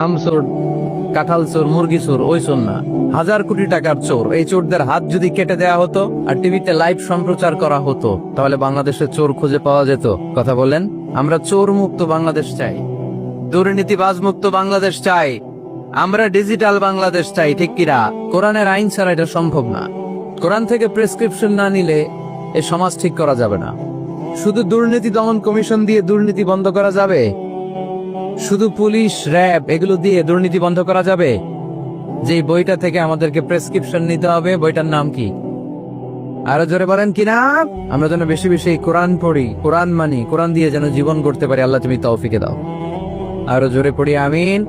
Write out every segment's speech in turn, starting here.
আম চোর, কাঁঠাল চোর, মুরগি চোর, ওই চোর না, হাজার কোটি টাকার চোর। এই চোরদের হাত যদি কেটে দেয়া হতো আর টিভিতে লাইভ সম্প্রচার করা হতো, তাহলে বাংলাদেশে চোর খুঁজে পাওয়া যেত। কথা বলেন, আমরা চোর মুক্ত বাংলাদেশ চাই, দুর্নীতিবাজ মুক্ত বাংলাদেশ চাই, আমরা ডিজিটাল বাংলাদেশ চাই, ঠিক কিনা? কোরআনের আইন ছাড়া এটা সম্ভব না। কোরআন থেকে প্রেসক্রিপশন না নিলে এ সমাজ ঠিক করা যাবে না। শুধু দুর্নীতি দমন কমিশন দিয়ে দুর্নীতি বন্ধ করা যাবে? শুধু পুলিশ, র্যাব এগুলো দিয়ে দুর্নীতি বন্ধ করা যাবে? যে বইটা থেকে আমাদেরকে প্রেসক্রিপশন নিতে হবে, বইটার নাম কি? আরো জোরে বলেন কিনা? আমরা যেন বেশি বেশি কোরআন পড়ি, কোরআন মানি, কোরআন দিয়ে যেন জীবন করতে পারি। আল্লাহ তুমি তৌফিকে দাও। আরো জোরে পড়ি আমিন।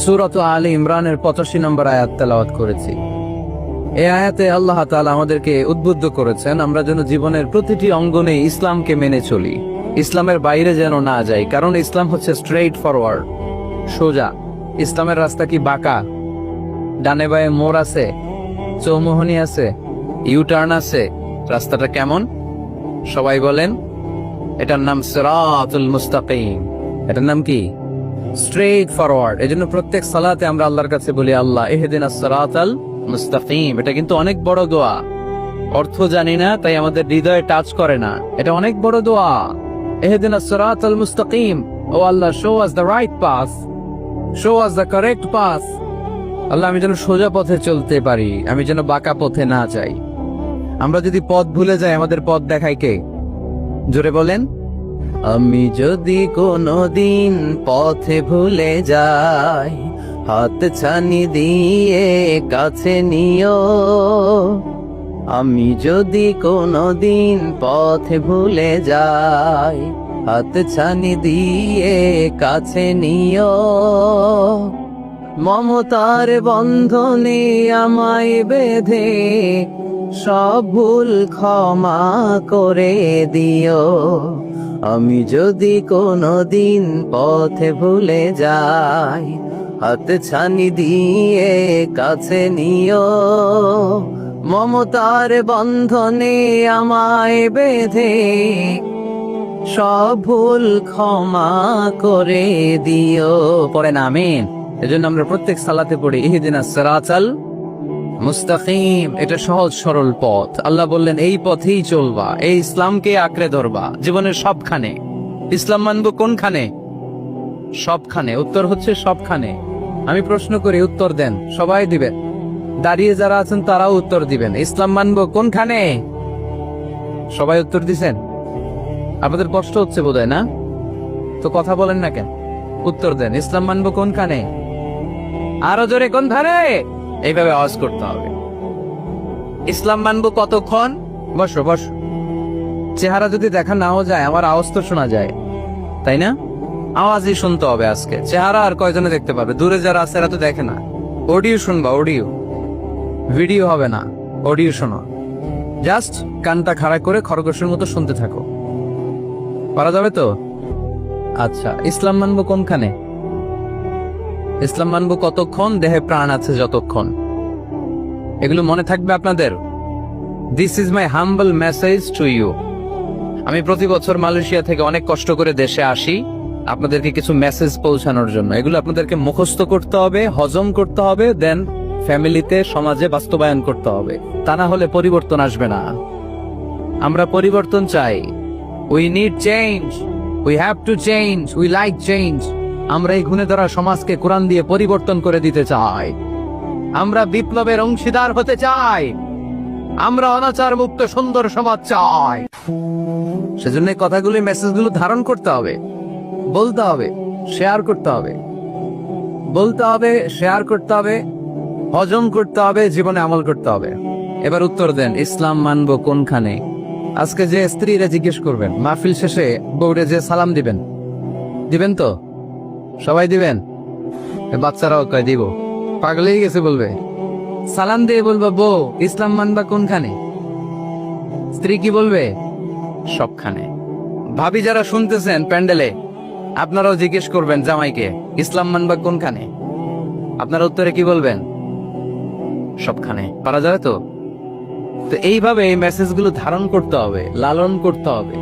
সূরাত আলে ইমরানের 85 নম্বর আয়াত তেলাওয়াত করেছি। এই আয়াতে আল্লাহ তাআলা আমাদেরকে উদ্বুদ্ধ করেছেন আমরা যেন জীবনের প্রতিটি অঙ্গনে ইসলামকে মেনে চলি, ইসলামের বাইরে যেন না যাই। কারণ ইসলাম হচ্ছে স্ট্রেইট ফরওয়ার্ড, সোজা। ইসলামের রাস্তা কি বাঁকা? ডানে বায়ে মোড় আছে, চৌমুহনী আছে, ইউটার্ন আছে। রাস্তাটা কেমন? সবাই বলেন। এটার নাম সিরাতুল মুস্তাকিম। এটার নাম কি? Straight forward. এজন্য প্রত্যেক সালাতে আমরা আল্লাহর কাছে বলি, আল্লাহ ইহদিনাস সিরাতাল মুস্তাকিম। এটা কিন্তু অনেক বড় দোয়া। অর্থ জানি না, তাই আমাদের হৃদয়ে টাচ করে না। এটা অনেক বড় দোয়া। ইহদিনাস সিরাতাল মুস্তাকিম। ও Allah, show us the right path, show us the correct path. Allah, আমি যেন সোজা পথে চলতে পারি, আমি যেন বাঁকা পথে না যাই। আমরা যদি পথ ভুলে যাই, আমাদের পথ দেখায় কে? জোরে বলেন। আমি যদি কোনদিন পথে ভুলে যাই, হাত ছানি দিয়ে কাছে নিও। আমি যদি কোনদিন পথে ভুলে যাই, হাত ছানি দিয়ে কাছে নিও। মমতার বন্ধনে আমায় বেঁধে সব ভুল ক্ষমা করে দিও। আমি যদি কোনদিন পথে ভুলে যাই, হাত ছানি দিয়ে কাছে নিও। মমতার বন্ধনে আমায় বেঁধে সব ভুল ক্ষমা করে দিও। পড়েন আমিন। এজন্য আমরা প্রত্যেক সালাতে পড়ি ইহদিনাস সিরাতাল মুস্তাকিম। এটা সহজ সরল পথ। আল্লাহ বললেন এই পথেই চলবা, এই ইসলামকে আঁকড়ে ধরবা জীবনের সবখানে। ইসলাম মানবো কোনখানে? সবখানে। উত্তর হচ্ছে সবখানে। আমি প্রশ্ন করি, উত্তর দেন। সবাই দিবেন, দাঁড়িয়ে যারা আছেন তারাও উত্তর দিবেন। ইসলাম মানবো কোনখানে? সবাই উত্তর দিছেন? আপনাদের কষ্ট হচ্ছে বোধহয়, না? তো কথা বলেন না কেন? উত্তর দেন। ইসলাম মানবো কোনখানে? আরো জোরে, কোনখানে? এইভাবে আওয়াজ করতে হবে। ইসলাম মানবো কতক্ষণ? বসো বসো। চেহারা যদি দেখা নাও যায়, আমার আওয়াজ তো শোনা যায়, তাই না? আওয়াজই শুনতে হবে আজকে। চেহারা আর কয়জনে দেখতে পাবে? দূরে যারা আছে এরা তো দেখে না। অডিও শুনবা, অডিও। ভিডিও হবে না, অডিও শোনো। জাস্ট কানটা খাড়া করে খরগোশের মতো শুনতে থাকো। পারা যাবে তো? আচ্ছা, ইসলাম মানবো কোনখানে? ইসলাম মানবো কতক্ষণ? দেহে প্রাণ আছে যতক্ষণ। এগুলো মনে থাকবে আপনাদের। This is my humble message to you. আমি প্রতি বছর মালয়েশিয়া থেকে অনেক কষ্ট করে দেশে আসি আপনাদেরকে কিছু মেসেজ পৌঁছানোর জন্য। এগুলো আপনাদেরকে মুখস্থ করতে হবে, হজম করতে হবে, দেন ফ্যামিলিতে, সমাজে বাস্তবায়ন করতে হবে। তা না হলে পরিবর্তন আসবে না। আমরা পরিবর্তন চাই। We need change, we have to change, we like change. আমরা এই গুণে ধরা সমাজকে কোরআন দিয়ে পরিবর্তন করে দিতে চাই। আমরা বিপ্লবের অংশীদার হতে চাই। আমরা অনাচার মুক্ত সুন্দর সমাজ চাই। সেজন্য কথাগুলি, মেসেজগুলো ধারণ করতে হবে, বলতে হবে, শেয়ার করতে হবে। বলতে হবে, শেয়ার করতে হবে, হজম করতে হবে, জীবনে আমল করতে হবে। এবার উত্তর দেন, ইসলাম মানবো কোনখানে? আজকে যে স্ত্রীরা জিজ্ঞেস করবেন, মাহফিল শেষে বউরে যে সালাম দিবেন, দিবেন তো? সবাই দিবেন? বাচ্চারাও কয় দিব। পাগলেই গেছে বলবে। সালাম দিয়ে বলবো, বউ ইসলাম মানবা কোনখানে? স্ত্রী কি বলবে? সবখানে। ভাবি যারা শুনতেছেন প্যান্ডেলে, আপনারাও জিজ্ঞেস করবেন জামাইকে, ইসলাম মানবা কোনখানে? আপনারা উত্তরে কি বলবেন? সবখানে। পারা যাবে তো? তো এইভাবে এই মেসেজগুলো ধারণ করতে হবে, লালন করতে হবে।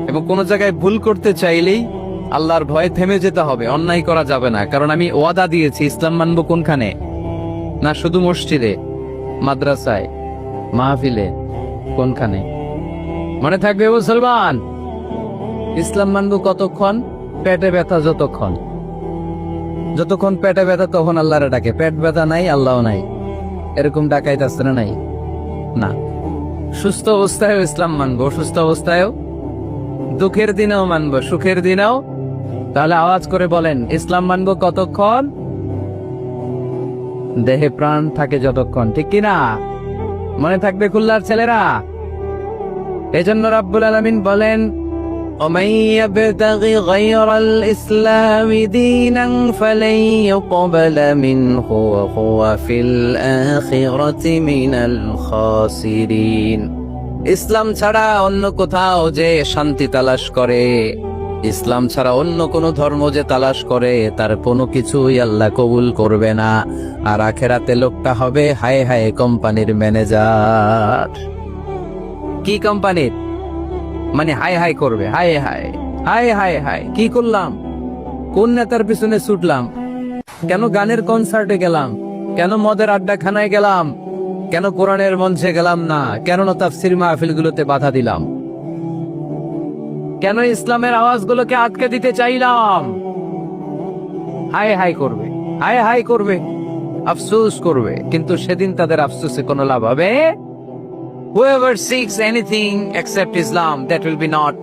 এবং কোন জায়গায় ভুল করতে চাইলেই আল্লাহর ভয়ে থেমে যেতে হবে, অন্যায় করা যাবে না। কারণ আমি ওয়াদা দিয়েছি, ইসলাম মানবো কোনখানে? না শুধু মসজিদে, মাদ্রাসায়, মাহফিলে, কোনখানে? মনে থাকবে মুসলমান, ইসলাম মানবো কতক্ষণ? পেটে ব্যথা যতক্ষণ। যতক্ষণ পেটে ব্যথা তখন আল্লাহরে ডাকে। পেট ব্যথা নাই, আল্লাহ নাই, এরকম ডাকাইতে আসছে না? নাই না। সুস্থ অবস্থায়ও ইসলাম মানবো, অসুস্থ অবস্থায়ও, দুঃখের দিনেও মানবো, সুখের দিনেও। তাহলে আওয়াজ করে বলেন, ইসলাম মানবো কতক্ষণ? দেহে প্রাণ থাকে যতক্ষণ, ঠিক কিনা? মনে থাকবে খুলনার ছেলেরা? এজন্য রাব্বুল আলামিন বলেন, ومن يبتغ غير الإسلام دينا فلن يقبل منه وهو في الآخرة من الخاسرين। ইসলাম ছাড়া অন্য কোথাও যে শান্তি তালাশ করে, ইসলাম ছাড়া অন্য কোন ধর্ম যে তালাশ করে, তার কোনো কিছুই আল্লাহ কবুল করবে না। আর আখেরাতে লোকটা হবে হায় হায় কোম্পানির ম্যানেজার। কি কোম্পানির? মানে হাই হাই করবে, high high high high high, কি করলাম? কোন নেতার পিছনে ছুটলাম? কেন গানের কনসার্টে গেলাম? কেন মদের আড্ডাখানায় গেলাম? কেন কোরআনের মঞ্চে গেলাম না? কেন তাফসীর মাহফিলগুলোতে বাধা দিলাম? কেন ইসলামের আওয়াজগুলোকে আটকে দিতে চাইলাম? হাই হাই করবে, হাই হাই করবে, আফসোস করবে, কিন্তু সেদিন তাদের আফসোসে কোনো লাভ হবে? Whoever seeks anything except Islam, that will be not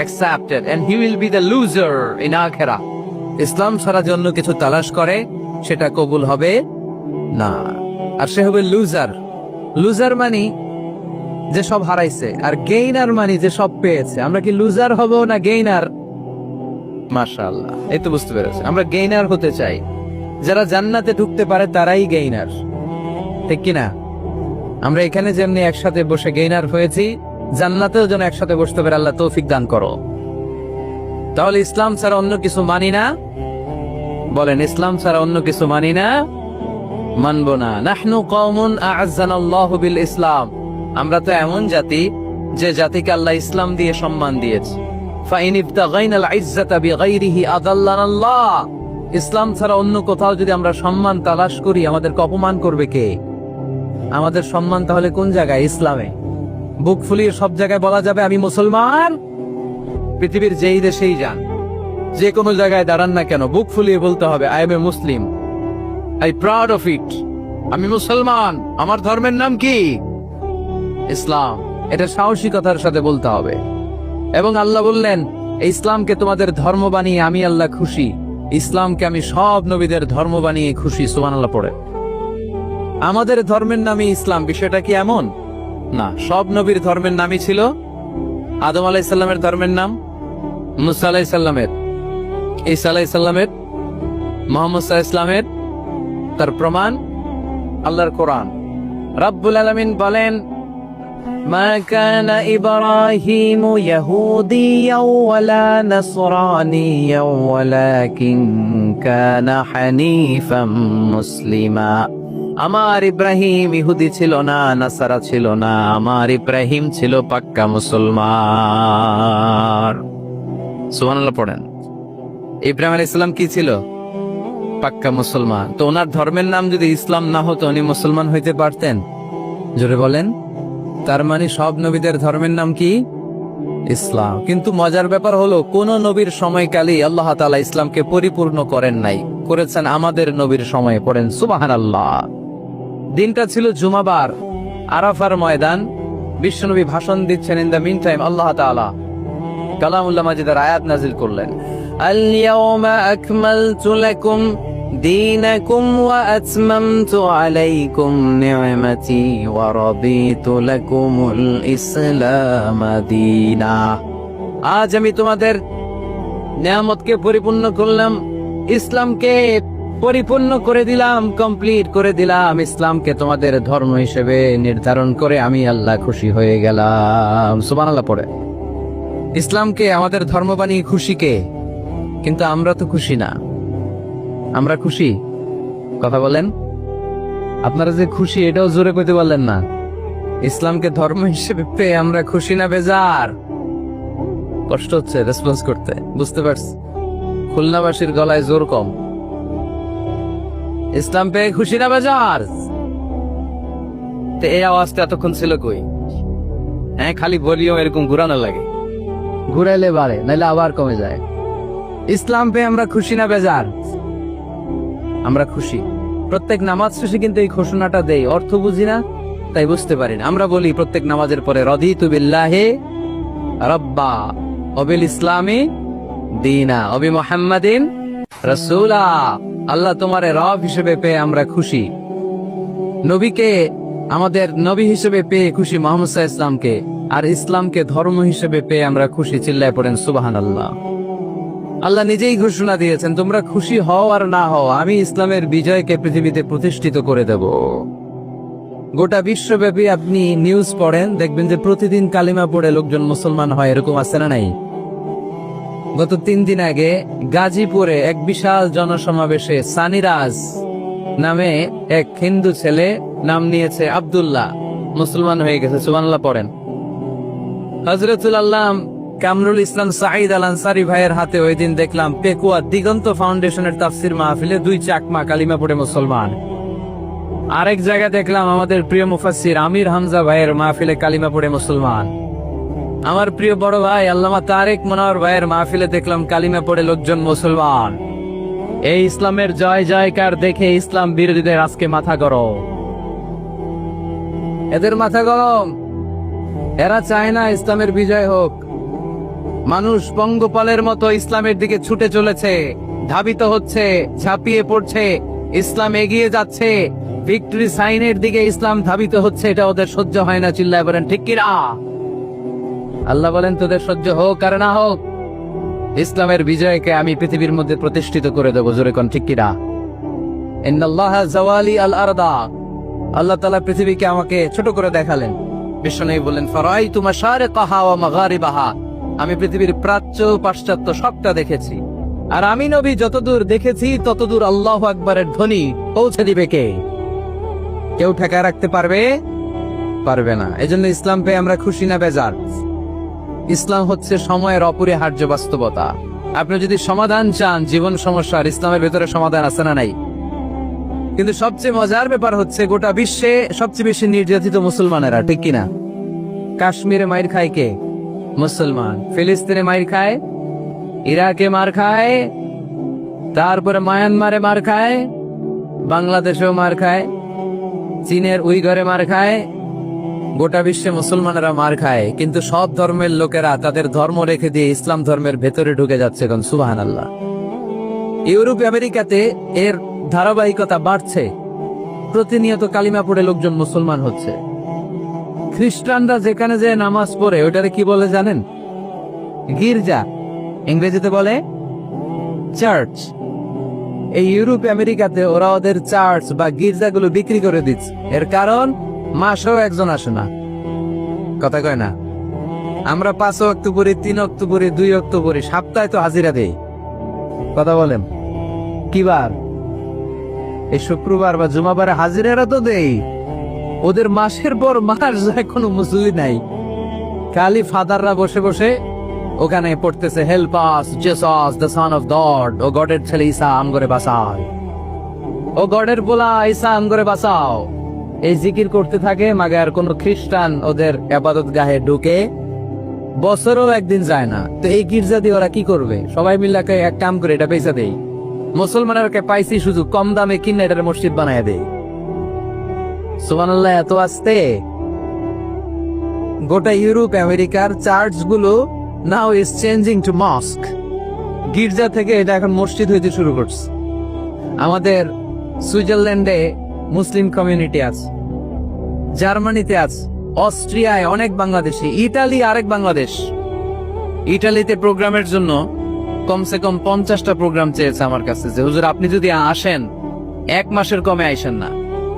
accepted, and he will be the loser in akhirah. ইসলাম ছাড়া জন্য কিছু তালাশ করে, সেটা কবুল হবে না, আর সে হবে লুজার। লুজার মানে যে সব হারাইছে, আর গেইনার মানে যে সব পেয়েছে। আমরা কি লুজার হব না গেইনার? মাশাআল্লাহ, এই তো বুঝতে পেরেছে, আমরা গেইনার হতে চাই। যারা জান্নাতে ঢুকতে পারে তারাই গেইনার, ঠিক কিনা? আমরা এখানে যেমনি একসাথে বসে গেইনার হয়েছি, জান্নাতেও যেন একসাথে বসতে পারে, আল্লাহ তৌফিক দান করো। তাহলে ইসলাম ছাড়া অন্য কিছু মানি না? বলেন, ইসলাম ছাড়া অন্য কিছু মানি না, মানবো না। নাহনু কওমুন আ'আজ্জানাল্লাহু বিল ইসলাম, আমরা তো এমন জাতি যে জাতিকে আল্লাহ ইসলাম দিয়ে সম্মান দিয়েছে। ফাইন ইবতাগাইনাল ইজ্জাতা বিগাইরিহি আদাল্লানাল্লাহ, ইসলাম ছাড়া অন্য কোথাও যদি আমরা সম্মান তালাশ করি, আমাদেরকে অপমান করবে কে? আমাদের সম্মান তাহলে কোন জায়গায়? ইসলামে। বুক ফুলিয়ে সব জায়গায় বলা যাবে আমি মুসলমান। পৃথিবীর যেই দেশেই যান, যে কোনো জায়গায় দাঁড়ান না কেন, বুক ফুলিয়ে বলতে হবে I M A Muslim, I proud of it, আমি মুসলমান, আমার ধর্মের নাম কি? ইসলাম। এটা সাহসিকতার সাথে বলতে হবে। এবং আল্লাহ বললেন, এই ইসলামকে তোমাদের ধর্ম বানিয়ে আমি আল্লাহ খুশি। ইসলামকে আমি সব নবীদের ধর্ম বানিয়ে খুশি। সুবহানাল্লাহ পড়ে। আমাদের ধর্মের নামই ইসলাম, বিষয়টা কি এমন না? সব নবীর ধর্মের নামই ছিল। আদম আলাইহিস সালামের ধর্মের নাম, মুসা আলাইহিস সালামের, ঈসা আলাইহিস সালামের, মুহাম্মদ সাল্লাল্লাহু আলাইহি ওয়াসাল্লামের। তার প্রমাণ আল্লাহর কোরআন। রাব্বুল আলামিন বলেন, মা কানা ইব্রাহিমু ইয়াহুদিয়াও ওয়ালা নাসরানিয়াও ওয়ালাকিন কানা হানিফাম মুসলিমা। আমার ইব্রাহিম ইহুদি ছিল না, নাসারা ছিল না, আমার ইব্রাহিম ছিল পাক্কা মুসলমান। সুবহানাল্লাহ পড়েন। ইব্রাহিম আলাইহিস সালাম কি ছিল? পাক্কা মুসলমান। তো ওনার ধর্মের নাম যদি ইসলাম না হতো, উনি মুসলমান হইতে পারতেন? জোরে বলেন। তার মানে সব নবীদের ধর্মের নাম কি? ইসলাম। কিন্তু মজার ব্যাপার হলো, কোন নবীর সময়কালে আল্লাহ তাআলা ইসলামকে পরিপূর্ণ করেন নাই, করেছেন আমাদের নবীর সময়ে। পড়েন সুবহানাল্লাহ। দিনটা ছিল জুমাবার, আরাফার ময়দান। বিশ্বনবী ভাষণ দিচ্ছেন। ইন দ্য মিন টাইম আল্লাহ তাআলা কালামুল্লাহ মাজিদের আয়াত নাজিল করলেন, আল ইয়াউমা আকমালতু লাকুম দীনাকুম ওয়া আতমামতু আলাইকুম নি'মাতি ওয়া রাদিতু লাকুমুল ইসলাম দীনা। আজ আমি তোমাদের নিয়ামতকে পরিপূর্ণ করলাম, ইসলামকে পরিপূর্ণ করে দিলাম, কমপ্লিট করে দিলাম। ইসলামকে তোমাদের ধর্ম হিসেবে নির্ধারণ করে আমি আল্লাহ খুশি হয়ে গেলাম। সুবহানাল্লাহ পড়ে। ইসলামকে আমাদের ধর্ম বানিয়ে খুশি কে? কিন্তু আমরা তো খুশি না। আমরা খুশি? কথা বলেন। আপনারা যে খুশি এটাও জোরে কইতে পারলেন না। ইসলামকে ধর্ম হিসেবে পেয়ে আমরা খুশি না বেজার? কষ্ট হচ্ছে রেসপন্স করতে, বুঝতে পারছি। খুলনাবাসীর গলায় জোর কম। ইসলাম পেয়ে খুশি না বেজার? তো এই আওয়াজটা এতক্ষণ ছিল কই? হ্যাঁ, খালি বলিও এরকম ঘুরানো লাগে, ঘুরাইলে বাড়ে, নাইলে আবার কমে যায়। ইসলাম পেয়ে আমরা খুশি না বেজার? আমরা খুশি। প্রত্যেক নামাজ শেষে কিন্তু এই ঘোষণাটা দেই, অর্থ বুঝি না তাই বুঝতে পারি না। আমরা বলি প্রত্যেক নামাজের পরে, রদিতু বিল্লাহি রাব্বা ওয়া বিল ইসলামি দীনা ওয়া বি মুহাম্মাদিন রাসূলা। আল্লাহ তোমারে রব হিসেবে পেয়ে আমরা খুশি, নবীকে আমাদের নবী হিসেবে পেয়ে খুশি, মুহাম্মদ সাল্লাল্লাহু আলাইহি ওয়াসাল্লামকে, আর ইসলামকে ধর্ম হিসেবে পেয়ে আমরা খুশি। চিল্লায় পড়েন সুবহানাল্লাহ। আল্লাহ নিজেই ঘোষণা দিয়েছেন, তোমরা খুশি হও আর না হও, আমি ইসলামের বিজয়কে পৃথিবীতে প্রতিষ্ঠিত করে দেব। গোটা বিশ্বব্যাপী আপনি নিউজ পড়েন, দেখবেন যে প্রতিদিন কালিমা পড়ে লোকজন মুসলমান হয়, এরকম আছে না নাই? গত 3 দিন আগে গাজীপুরে এক বিশাল জনসমাবেশে সানিরাজ নামে এক হিন্দু ছেলে, নাম নিয়েছে আব্দুল্লাহ, মুসলমান হয়ে গেছে। সুবহানাল্লাহ পড়েন। হযরতুল আল্লাহ কামরুল ইসলাম সাঈদ আল আনসারী ভাইয়ের হাতে ওই দিন দেখলাম পেকুয়া দিগন্ত ফাউন্ডেশনের তাফসির মাহফিলে 2 চাকমা কালিমা পড়ে মুসলমান। আরেক জায়গায় দেখলাম আমাদের প্রিয় মুফাসসির আমির হামজা ভাইয়ের মাহফিলে কালিমা পড়ে মুসলমান। আমার প্রিয় বড় ভাই আল্লামা তারেক মনোয়ার ভাইয়ের মাহফিলে দেখলাম কালিমা পড়ে লোকজন মুসলমান। এই ইসলামের জয় জয়কার দেখে ইসলাম বিরোধীদের আজকে মাথা গরম, এদের মাথা গরম। এরা চায় না ইসলামের বিজয় হোক। মানুষ পঙ্গপালের মতো ইসলামের দিকে ছুটে চলেছে, ধাবিত হচ্ছে, ঝাঁপিয়ে পড়ছে, ইসলাম এগিয়ে যাচ্ছে, ভিক্টরি সাইনের দিকে ইসলাম ধাবিত হচ্ছে। এটা ওদের সহ্য হয় না। চিল্লায় বলেন ঠিক কিনা? আল্লাহ বলেন, তোদের সহ্য হোক আর না হোক, ইসলামের বিজয়কে আমি পৃথিবীর মধ্যে প্রতিষ্ঠিত করে দেবো। জোরে কোন ঠিক কিনা? ইন্নাল্লাহা জাওয়ালি আল আরদা, আল্লাহ তাআলা পৃথিবীকে আমাকে ছোট করে দেখালেন। বিশ্বনবী বলেন, ফারাইতু মাশারিকাহা ওয়া মাগারিবাহা, আমি পৃথিবীর প্রাচ্য পাশ্চাত্য সবটা দেখেছি। আর আমি নবী যতদূর দেখেছি ততদূর আল্লাহু আকবারের ধ্বনি পৌঁছে দিবে কে? কেউ ঠেকায় রাখতে পারবে? পারবে না। এজন্য ইসলাম পেয়ে আমরা খুশি না বেজার? ইসলাম হচ্ছে সময়ের অপরিহার্য বাস্তবতা। আপনি যদি সমাধান চান জীবন সমস্যার, ইসলামের ভেতরে সমাধান আছে না নাই? কিন্তু সবচেয়ে মজার ব্যাপার হচ্ছে, গোটা বিশ্বে সবচেয়ে বেশি নির্যাতিত মুসলমানেরা, ঠিক কিনা? কাশ্মীরে মাইর খায় কে? মুসলমান। ফিলিস্তিনে মাইর খায়, ইরাকে মার খায়, তারপরে মায়ানমারে মার খায়, বাংলাদেশেও মার খায়, চীনের উইঘরে মার খায়, গোটা বিশ্বে মুসলমানেরা মার খায়। কিন্তু সব ধর্মের লোকেরা তাদের ধর্ম রেখে দিয়ে ইসলাম ধর্মের ভেতরে ঢুকে যাচ্ছে। এখন সুবহানাল্লাহ। ইউরোপ আমেরিকাতে এর ধারাবাহিকতা বাড়ছে, প্রতিনিয়ত কালিমা পড়ে লোকজন মুসলমান হচ্ছে। খ্রিস্টানরা যেখানে যে নামাজ পড়ে ওটারে কি বলে জানেন? গির্জা। ইংরেজিতে বলে চার্চ। এই ইউরোপ আমেরিকাতে ওরা ওদের চার্চ বা গির্জাগুলো বিক্রি করে দিচ্ছে। এর কারণ, মাসেও একজন আসে না। কথা কয় না? আমরা 5 ওয়াক্ত পড়ি, 3 ওয়াক্ত পড়ি, 2 ওয়াক্ত পড়ি, সপ্তাহে তো হাজিরা দেই। কথা বলেন, কি বার? এই শুক্রবার বা জুমাবারে হাজিরারা তো দেই। ওদের মাসের পর মাস যায়, কোনো মুসলি নাই। খালি ফাদাররা বসে বসে ওখানে পড়তেছে, help us Jesus the son of God, ও গডের ছেলে ঈসা আমগরে বাঁচাও, ও গডের পোলা ঈসা আমগরে বাঁচাও। এই জিকির করতে থাকে। মাগার কোন খ্রিস্টান ওদের ইবাদত গাহে ঢুকে বছরও একদিন যায় না। তো এই গির্জা দিয়ে ওরা কি করবে? সবাই মিলে এক কাম করে এটা পয়সা দেই, মুসলমানকে পাইছি সুযোগ, কম দামে কিনে এটার মসজিদ বানায় দেয়। সুবহানাল্লাহ। এত আসতে গোটা ইউরোপ আমেরিকার চার্চ গুলো নাও ইজ চেঞ্জিং টু মস্ক। গির্জা থেকে এটা এখন মসজিদ হইতে শুরু করছে। আমাদের সুইজারল্যান্ডে মুসলিম কমিউনিটি আছে, জার্মানিতে আছে, অস্ট্রিয়ায় অনেক বাংলাদেশি, ইতালি আরেক বাংলাদেশ। ইতালিতে প্রোগ্রামের জন্য কমসে কম 50টা প্রোগ্রাম চেয়েছে আমার কাছে, যে হুজুর আপনি যদি আসেন 1 মাসের কমে আইসেন না,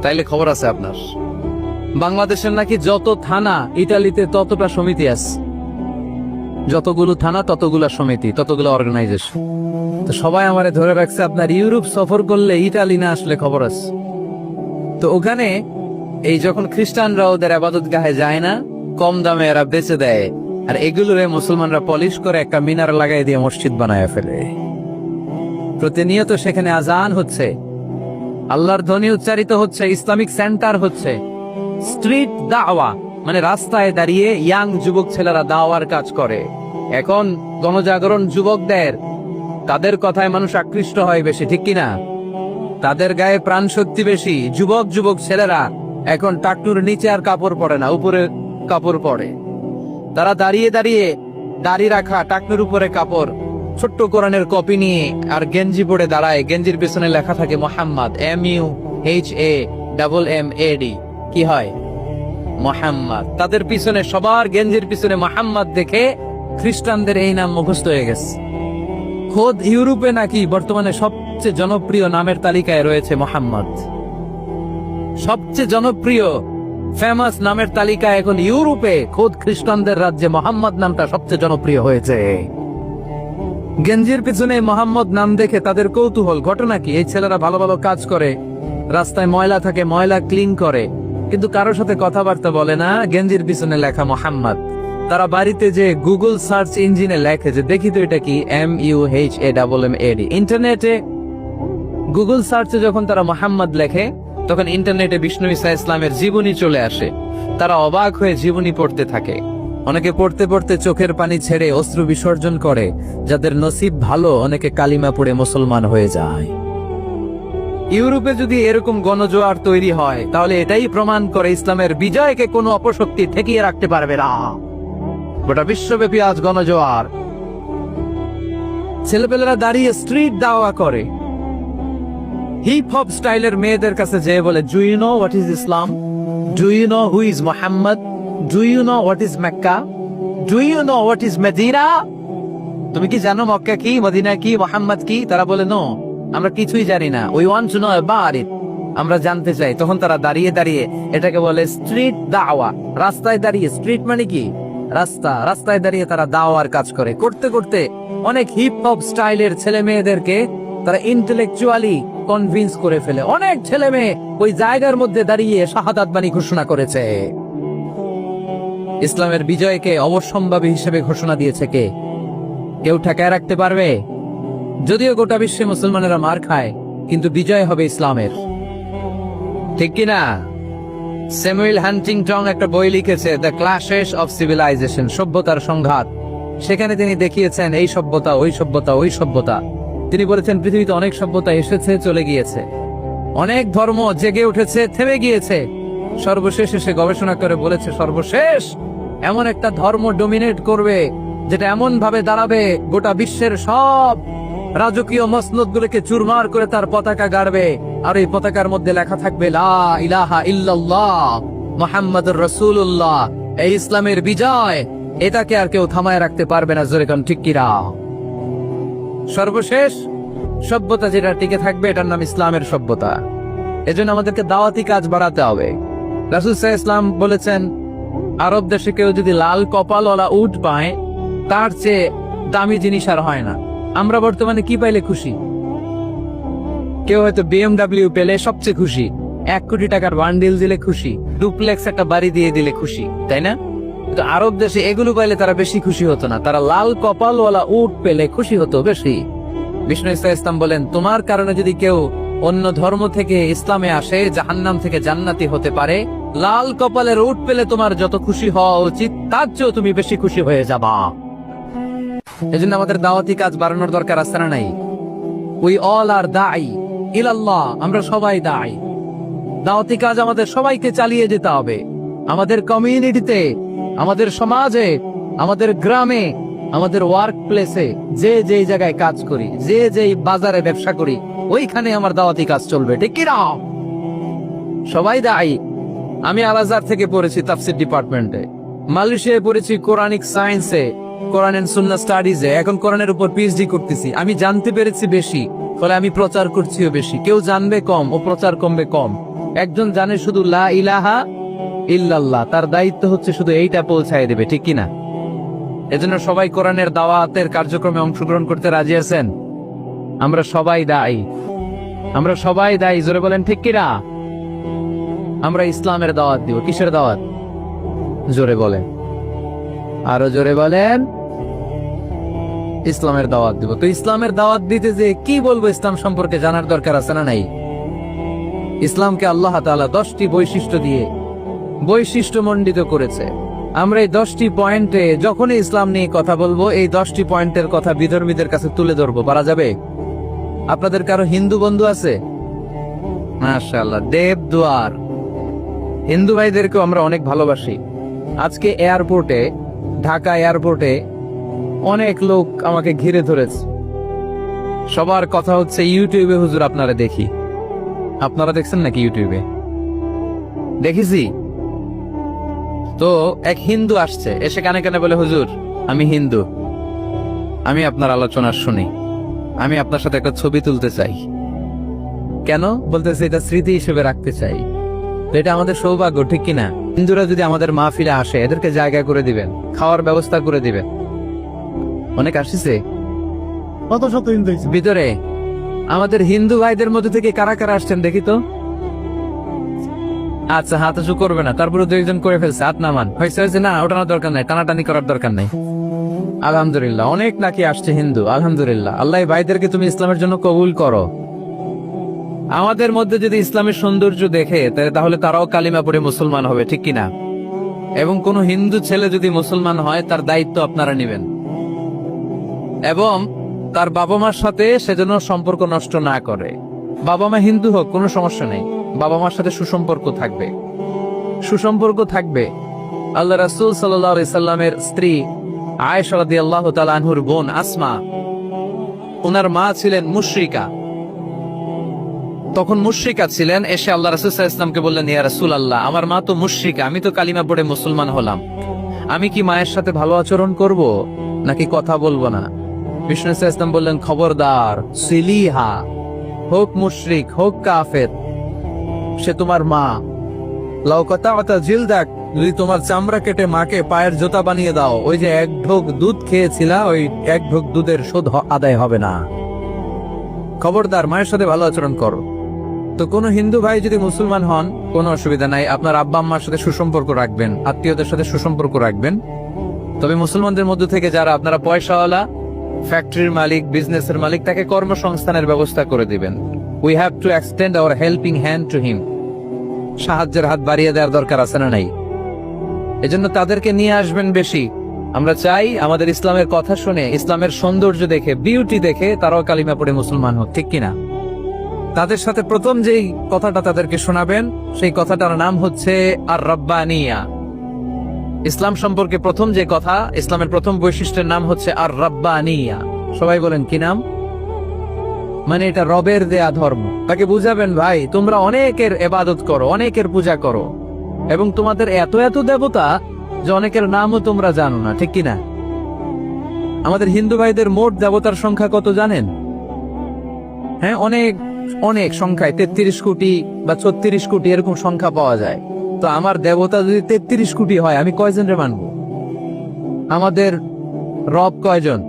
তাইলে খবর আছে আপনার। বাংলাদেশের নাকি যত থানা ইতালিতে ততটা সমিতি আছে, যতগুলো থানা ততগুলা সমিতি, ততগুলো অর্গানাইজেশন। তো সবাই আমারে ধরে রাখছে, আপনার ইউরোপ সফর করলে ইতালি না আসলে খবর আছে। তো ওখানে এই যখন খ্রিস্টানরা ওদের ইবাদত গাহে যায় না, কম দামে এরা বেচে দেয়, আর এগুলোরে মুসলমানরা পলিশ করে একটা মিনার লাগাই দিয়ে মসজিদ বানায় ফেলে। প্রতিনিয়ত সেখানে আজান হচ্ছে, আল্লাহর ধ্বনি উচ্চারিত হচ্ছে, ইসলামিক সেন্টার হচ্ছে। স্ট্রিট দাওয়া মানে রাস্তায় দাঁড়িয়ে ইয়াং যুবক ছেলেরা দাওয়ার কাজ করে। এখন গণজাগরণ যুবকদের, তাদের কথায় মানুষ আকৃষ্ট হয় বেশি, ঠিক কিনা? তাদের গায়ে প্রাণ শক্তি বেশি। যুবক যুবক ছেলেরা এখন টাকনুর নিচে আর কাপড় পরে না, উপরে কাপড় পরে। তারা দাঁড়িয়ে দাঁড়িয়ে দাড়ি রাখা, টাকনুর উপরে কাপড়, ছোট্ট কোরআনের কপি নিয়ে আর গেঞ্জি পরে দাঁড়ায়। গেঞ্জির পিছনে লেখা থাকে মোহাম্মদ, MUHAMMAD। কি হয়? মোহাম্মদ। তাদের পিছনে, সবার গেঞ্জির পিছনে মোহাম্মদ দেখে খ্রিস্টানদের এই নাম মুখস্থ হয়ে গেছে। খোদ ইউরোপে নাকি বর্তমানে সবচেয়ে জনপ্রিয় নামের তালিকায় রয়েছে মোহাম্মদ। সবচেয়ে জনপ্রিয় ফেমাস নামের তালিকায় এখন ইউরোপে খোদ খ্রিস্টানদের রাজ্যে মোহাম্মদ নামটা সবচেয়ে জনপ্রিয় হয়েছে। গেঞ্জির পিছনে মোহাম্মদ নাম দেখে তাদের কৌতূহল। ঘটনা কি? এই ছেলেরা ভালো ভালো কাজ করে, রাস্তায় ময়লা থাকে, ময়লা ক্লিন করে, কিন্তু কারোর সাথে কথাবার্তা বলে না। গেঞ্জির পিছনে লেখা মোহাম্মদ। তারা বাড়িতে যে গুগল সার্চ ইঞ্জিনে লেখে যে দেখি তো এটা কি, MUHAMMAD। ইন্টারনেটে গুগল সার্চে যখন তারা মোহাম্মদ লেখে, তখন ইন্টারনেটে বিষ্ণু ঈসা ইসলামের জীবনী চলে আসে। তারা অবাক হয়ে জীবনী পড়তে থাকে। অনেকে পড়তে পড়তে চোখের পানি ছেড়ে অশ্রু বিসর্জন করে। যাদের নসিব ভালো, অনেকে কালিমা পড়ে মুসলমান হয়ে যায়। ইউরোপে যদি এরকম গণজোয়ার তৈরি হয়, তাহলে এটাই প্রমাণ করে ইসলামের বিজয়কে কোনো অপশক্তি ঠেকিয়ে রাখতে পারবে না। গোটা বিশ্বব্যাপী আজ গণজোয়ার। ছেলেপেলেরা দাঁড়িয়ে স্ট্রিট দাওয়া করে। হিপ হপ স্টাইলের মেয়েদের কাছে যেয়ে বলে, do you know what is Islam? Do you know who is Mohammad? Do you know what is Mecca? Do you know what is Medina? তুমি কি জানো মক্কা কি, মদিনা কি, মোহাম্মদ কি? তারা বলে, নো, আমরা কিছুই জানি না। We want to know about it. আমরা জানতে চাই। তখন তারা দাঁড়িয়ে দাঁড়িয়ে এটাকে বলে স্ট্রিট দাওয়া। রাস্তায় দাঁড়িয়ে, স্ট্রিট মানে কি? রাস্তা। রাস্তায় দাঁড়িয়ে তারা দাওয়ার কাজ করে। করতে করতে অনেক হিপ হপ স্টাইলের ছেলে মেয়েদেরকে তারা ইন্টেলেকচুয়ালি কনভিন্স করে ফেলে। অনেক ছেলে মেয়ে ওই জায়গার মধ্যে দাঁড়িয়ে শাহাদাত বাণী ঘোষণা করেছে। ইসলামের বিজয়কে অবশ্যম্ভাবী হিসেবে ঘোষণা দিয়েছে কে? কেউ ঠেকায় রাখতে পারবে? যদিও গোটা বিশ্বে মুসলমানেরা মার খায়, কিন্তু বিজয় হবে ইসলামের, ঠিক কিনা? স্যামুয়েল হান্টিংটন একটা বই লিখেছে, দ্য ক্ল্যাশেস অফ সিভিলাইজেশন, সভ্যতার সংঘাত। সেখানে তিনি দেখিয়েছেন এই সভ্যতা, ওই সভ্যতা, ওই সভ্যতা। তিনি বলেছেন পৃথিবীতে অনেক সভ্যতা এসেছে, চলে গিয়েছে, অনেক ধর্ম জেগে উঠেছে, থেমে গিয়েছে। সর্বশেষ এসে গবেষণা করে বলেছে, সর্বশেষ এমন একটা ধর্ম ডমিনেট করবে, যেটা এমন ভাবে দাঁড়াবে গোটা বিশ্বের সব রাজকীয় মসনদ গুলোকে চুরমার করে তার পতাকা গাড়বে। আর এই পতাকার মধ্যে লেখা থাকবে, লা ইলাহা ইল্লাল্লাহ মুহাম্মাদুর রাসূলুল্লাহ। এই ইসলামের বিজয়, এটাকে আর কেউ থামায় রাখতে পারবে না। জোরে কোন ঠিক কিনা? সর্বশেষ সভ্যতা যেটা টিকে থাকবে, এটার নাম ইসলামের সভ্যতা। এজন্য আমাদেরকে দাওয়াতি কাজ বাড়াতে হবে। রাসূল সাল্লাল্লাহু আলাইহি ওয়াসাল্লাম বলেছেন, আরব দেশে কেউ যদি লাল কপালওয়ালা উট পায়, তার চেয়ে দামি জিনিস আর হয় না। আমরা বর্তমানে কি পাইলে খুশি? কেউ হয়তো BMW পেলে সবচেয়ে খুশি, 1 কোটি টাকার বান্ডিল দিলে খুশি, ডুপ্লেক্স একটা বাড়ি দিয়ে দিলে খুশি, তাই না? তো আরব দেশে এগুলো পাইলে তারা বেশি খুশি হতো না, তারা লাল কপালওয়ালা উট পেলে খুশি হতো বেশি। বিষ্ণু ঈসা ইসলাম বলেন, তোমার কারণে যদি কেউ অন্য ধর্ম থেকে ইসলামে আসে, জাহান্নাম থেকে জান্নাতি হতে পারে। লাল কপালের উট পেলে তোমার যত খুশি হওয়া উচিত, তার চেয়েও তুমি বেশি খুশি হয়ে যাবা। এজন্য আমাদের দাওয়াতি কাজ বাড়ানোর দরকার আছে না নাই? উই অল আর দাঈ ইলাল্লাহ, আমরা সবাই দাঈ। দাওয়াতি কাজ আমাদের সবাইকে চালিয়ে যেতে হবে। আমাদের কমিউনিটিতে, আমাদের সমাজে, আমাদের গ্রামে, আমাদের ওয়ার্ক প্লেসে, যে যেই জায়গায় কাজ করি, যে যেই বাজারে ব্যবসা করি, ওইখানে আমার দাওয়াতি কাজ চলবে, ঠিক কি না? সবাই দায়ী। আমি আল আজহার থেকে পড়েছি তাফসীর ডিপার্টমেন্টে, মালয়েশিয়ায় পড়েছি কোরআনিক সায়েন্সে, কোরআন এন্ড সুন্নাহ স্টাডিজে, এখন কোরআনের উপর PhD করতেছি। আমি জানতে পেরেছি বেশি, ফলে আমি প্রচার করছিও বেশি। কেউ জানবে কম, ও প্রচার কমবে কম। একজন জানে শুধু লা ইলাহা ইল্লাল্লাহ, তার দায়িত্ব হচ্ছে শুধু এইটা পৌঁছায় দেবে, ঠিক কিনা? এজন্য সবাই কোরআনের দাওয়াতের কার্যক্রমে অংশগ্রহণ করতে রাজি আছেন? আমরা সবাই দায়ী, আমরা সবাই দায়ী। জোরে বলেন ঠিক কিনা? আমরা ইসলামের দাওয়াত দিব। কিসের দাওয়াত? জোরে বলেন, আরো জোরে বলেন। ইসলামের দাওয়াত দিব। তো ইসলামের দাওয়াত দিতে যে কি বলবো ইসলাম সম্পর্কে জানার দরকার আছে না নাই? ইসলামকে আল্লাহ তাআলা 10টি বৈশিষ্ট্য দিয়ে বৈশিষ্ট্যমণ্ডিত করেছে। আমরা এই 10টি পয়েন্টে যখনই ইসলাম নিয়ে কথা বলবো, এই 10টি পয়েন্টের কথা বিধর্মীদের কাছে তুলে ধরবো। পারা যাবে? আপনাদের কারো হিন্দু বন্ধু আছে? মাশাআল্লাহ, দেবদুয়ার হিন্দু ভাইদেরকেও আমরা অনেক ভালোবাসি। আজকে এয়ারপোর্টে, ঢাকা এয়ারপোর্টে অনেক লোক আমাকে ঘিরে ধরেছে। সবার কথা হচ্ছে ইউটিউবে হুজুর আপনারা দেখি। আপনারা দেখছেন নাকি ইউটিউবে? দেখেছি তো। এক হিন্দু আসছে, এসে কানে কানে বলে, হুজুর আমি হিন্দু, আমি আপনার আলোচনা শুনি, আমি আপনার সাথে একটা ছবি তুলতে চাই। কেন? বলতেছে এটা স্মৃতি হিসেবে রাখতে চাই। তো এটা আমাদের সৌভাগ্য, ঠিক কিনা? হিন্দুরা যদি আমাদের মাহফিলে আসে, এদেরকে জায়গা করে দিবেন, খাওয়ার ব্যবস্থা করে দিবেন। অনেক আসছে কত শত হিন্দু হয়েছে? ভিতরে আমাদের হিন্দু ভাইদের মধ্যে থেকে কারা কারা আসছেন দেখি তো। আচ্ছা, হাত উঁচু করবে না, তারপরে দুইজন করে ফেলছে, হাত নামান। হয়েছে না, ওঠানোর দরকার নাই, টানাটানি করার দরকার নাই। আলহামদুলিল্লাহ, অনেক নাকি আসছে হিন্দু। আলহামদুলিল্লাহ, আল্লাহ এই ভাইদেরকে তুমি ইসলামের জন্য কবুল করো। আমাদের মধ্যে যদি ইসলামের সৌন্দর্য দেখে, তাহলে তারাও কালিমা পড়ে মুসলমান হবে, ঠিক কিনা? এবং কোন হিন্দু ছেলে যদি মুসলমান হয়, তার দায়িত্ব আপনারা নেবেন, এবং তার বাবা মার সাথে সেজন্য সম্পর্ক নষ্ট না করে। বাবা মা হিন্দু হোক, কোনো সমস্যা নেই, বাবা মার সাথে সুসম্পর্ক থাকবে, সুসম্পর্ক থাকবে। আল্লাহ রাসূল সাল্লাল্লাহু আলাইহি সাল্লামের স্ত্রী আয়েশা রাদিয়াল্লাহু তাআলা আনহুর বোন আসমা, ওনার মা ছিলেন মুশরিকা। তখন মুশরিকা ছিলেন, এসে আল্লাহ রাসূল সাল্লাল্লাহু আলাইহি ওয়াসাল্লামকে বললেন, ইয়া রাসূলুল্লাহ, আমার মা তো মুশরিকা, আমি তো কালিমা পড়ে মুসলমান হলাম, আমি কি মায়ের সাথে ভালো আচরণ করব নাকি কথা বলবো না? বিষ্ণু সাল্লাল্লাহু আলাইহি ওয়াসাল্লাম বললেন, খবরদার, সিলিহা, হোক মুশরিক হোক কাফের, সে তোমার মা। লাউ কাতাআতা জিলদাক, যদি তোমার চামড়া কেটে মাকে পায়ের জুতা বানিয়ে দাও, ওই যে এক ঢোক দুধ খেয়েছিলা, ওই এক ঢোক দুধের শোধ আদায় হবে না। খবরদার, মায়ের সাথে ভালো আচরণ করো। তো কোন হিন্দু ভাই যদি মুসলমান হন, কোনো অসুবিধা নাই, আপনার আব্বা আম্মার সাথে সুসম্পর্ক রাখবেন, আত্মীয়দের সাথে সুসম্পর্ক রাখবেন। তবে মুসলমানদের মধ্যে থেকে যারা আপনারা পয়সাওয়ালা, ফ্যাক্টরির মালিক, বিজনেসের মালিক, তাকে কর্মসংস্থানের ব্যবস্থা করে দিবেন। We have to extend hour helping hand to him. সাহায্যের হাত বাড়িয়ে দেওয়ার দরকার আছে না নাই? এজন্য তাদেরকে নিয়ে আসবেন বেশি। আমরা চাই আমাদের ইসলামের কথা শুনে, ইসলামের সৌন্দর্য দেখে, বিউটি দেখে তারাও কালিমা পড়ে মুসলমান হোক, ঠিক কিনা? তাদের সাথে প্রথম যেই কথাটা তাদেরকে শোনাবেন, সেই কথাটার নাম হচ্ছে আর রাব্বানিয়া। ইসলাম সম্পর্কে প্রথম যে কথা, ইসলামের প্রথম বৈশিষ্ট্যের নাম হচ্ছে আর রাব্বানিয়া। সবাই বলেন কি নাম? মানে এটা রবের দেয়া ধর্ম। তাকে বুঝাবেন, ভাই তোমরা অনেকের ইবাদত করো, অনেকের পূজা করো, এবং তোমাদের এত এত দেবতা যে অনেকের নামও তোমরা জানো না, ঠিক কিনা? আমাদের হিন্দু ভাইদের মোট দেবতার সংখ্যা কত জানেন? হ্যাঁ, অনেক অনেক সংখ্যায়, 33 কোটি বা 36 কোটি এরকম সংখ্যা পাওয়া যায়। তো আমার দেবতা যদি 33 কোটি হয়, আমি কয়জন রে মানবো? আমাদের রব কয়জন?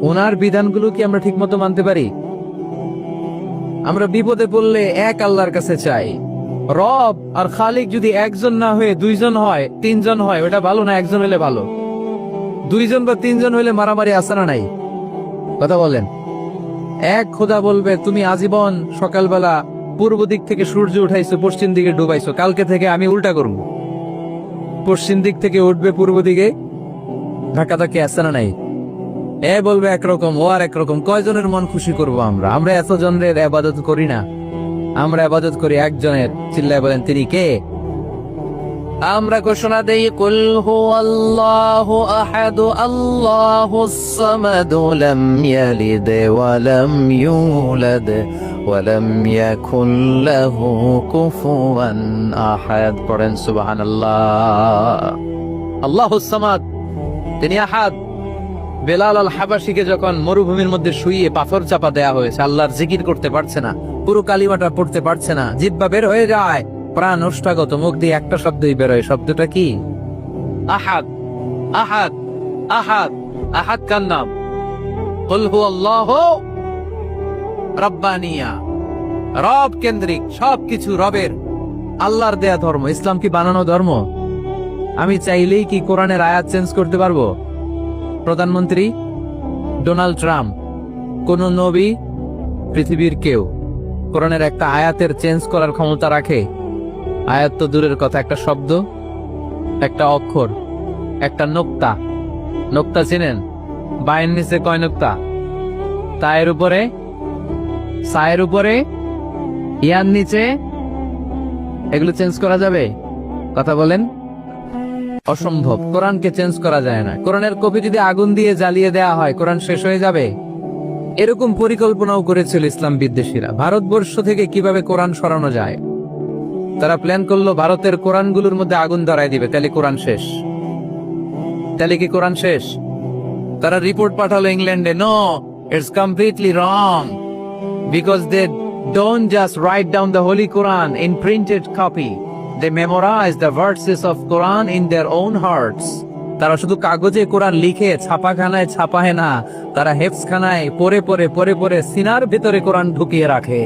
ওনার বিধানগুলো কি আমরা ঠিক মতো মানতে পারি? আমরা বিপদে পড়লে এক আল্লাহর কাছে চাই। রব আর খালিক যদি একজন না হয়ে দুইজন হয়, তিনজন হয়, ওটা ভালো না একজন হলে ভালো? দুইজন বা তিনজন হইলে মারামারি আছে না নাই? কথা বলেন। এক খোদা বলবে, তুমি আজীবন সকালবেলা পূর্ব দিক থেকে সূর্য উঠাইছো, পশ্চিম দিকে ডুবাইছো, কালকে থেকে আমি উল্টা করবো, পশ্চিম দিক থেকে উঠবে পূর্ব দিকে, ধাক্কাধাক্কি আছে না নাই? এ বলবে একরকম, ও আর একরকম। কয়জনের মন খুশি করবো আমরা? আমরা এতজনের ইবাদত করি না, আমরা ইবাদত করি একজনের। চিল্লায় বলেন, তিনি কে? আমরা ঘোষণা দেই, কুল হুয়াল্লাহু আহাদ আল্লাহুস সামাদ লাম ইয়ালিদ ওয়া লাম ইউলাদ ওয়া লাম ইয়াকুল লাহু কুফুয়ান আহাদ। পড়েন সুবহানাল্লাহ। আল্লাহুস সামাদ, তিনি আহাদ। বেলাল আল হাবাসীকে যখন মরুভূমির মধ্যে শুইয়ে পাথর চাপা দেয়া হয়েছে, আল্লাহর জিকির করতে পারছে না, পুরো কালিমাটা পড়তে পারছে না, জিহ্বা বের হয়ে যায়, প্রাণ ওষ্ঠাগত, মুখ দিয়ে একটা শব্দই বেরোয়। শব্দটা কি? আহাদ। আহাদ, আহাদ, আহাদ কার নাম? কুল হুয়াল্লাহু রাব্বানিয়া, রব কেন্দ্রিক, সবকিছু রবের, আল্লাহর দেয়া ধর্ম। ইসলাম কি বানানো ধর্ম? আমি চাইলেই কি কোরআনের আয়াত চেঞ্জ করতে পারবো? প্রধানমন্ত্রী ডোনাল্ড ট্রাম্প, কোন নবী, পৃথিবীর কেউ কোরআনের একটা আয়াতের চেঞ্জ করার ক্ষমতা রাখে? আয়াত তো দূরের কথা, একটা শব্দ, একটা অক্ষর, একটা নোক্তা। নোক্তা চিনেন? বায়ের নিচে কয় নোক্তা? তায়ের উপরে, সায়ের উপরে, ইয়ার নিচে, এগুলো চেঞ্জ করা যাবে? কথা বলেন। অসম্ভব। কোরআনকে চেঞ্জ করা যায় না। কোরআনের কপি যদি আগুন দিয়ে জ্বালিয়ে দেওয়া হয়, কোরআন শেষ হয়ে যাবে? এরকম পরিকল্পনাও করেছিল ইসলাম বিদ্বেষীরা, ভারতবর্ষ থেকে কিভাবে কোরআন সরানো যায়। তারা প্ল্যান করলো ভারতের কোরআনগুলোর মধ্যে আগুন ধরায় দিবে, তাহলে কোরআন শেষ। তাহলে কি কোরআন শেষ? তারা রিপোর্ট পাঠালো ইংল্যান্ডে, no, it's completely wrong, because they don't just write down the holy Quran in printed copy, they memorise the verses of Quran in their own hearts. তারা শুধু কাগজে কোরআন লিখে ছাপাখানায় ছাপায় না, তারা হেফজখানায় পড়ে পড়ে সিনার ভিতরে কোরআন ঢুকিয়ে রাখে।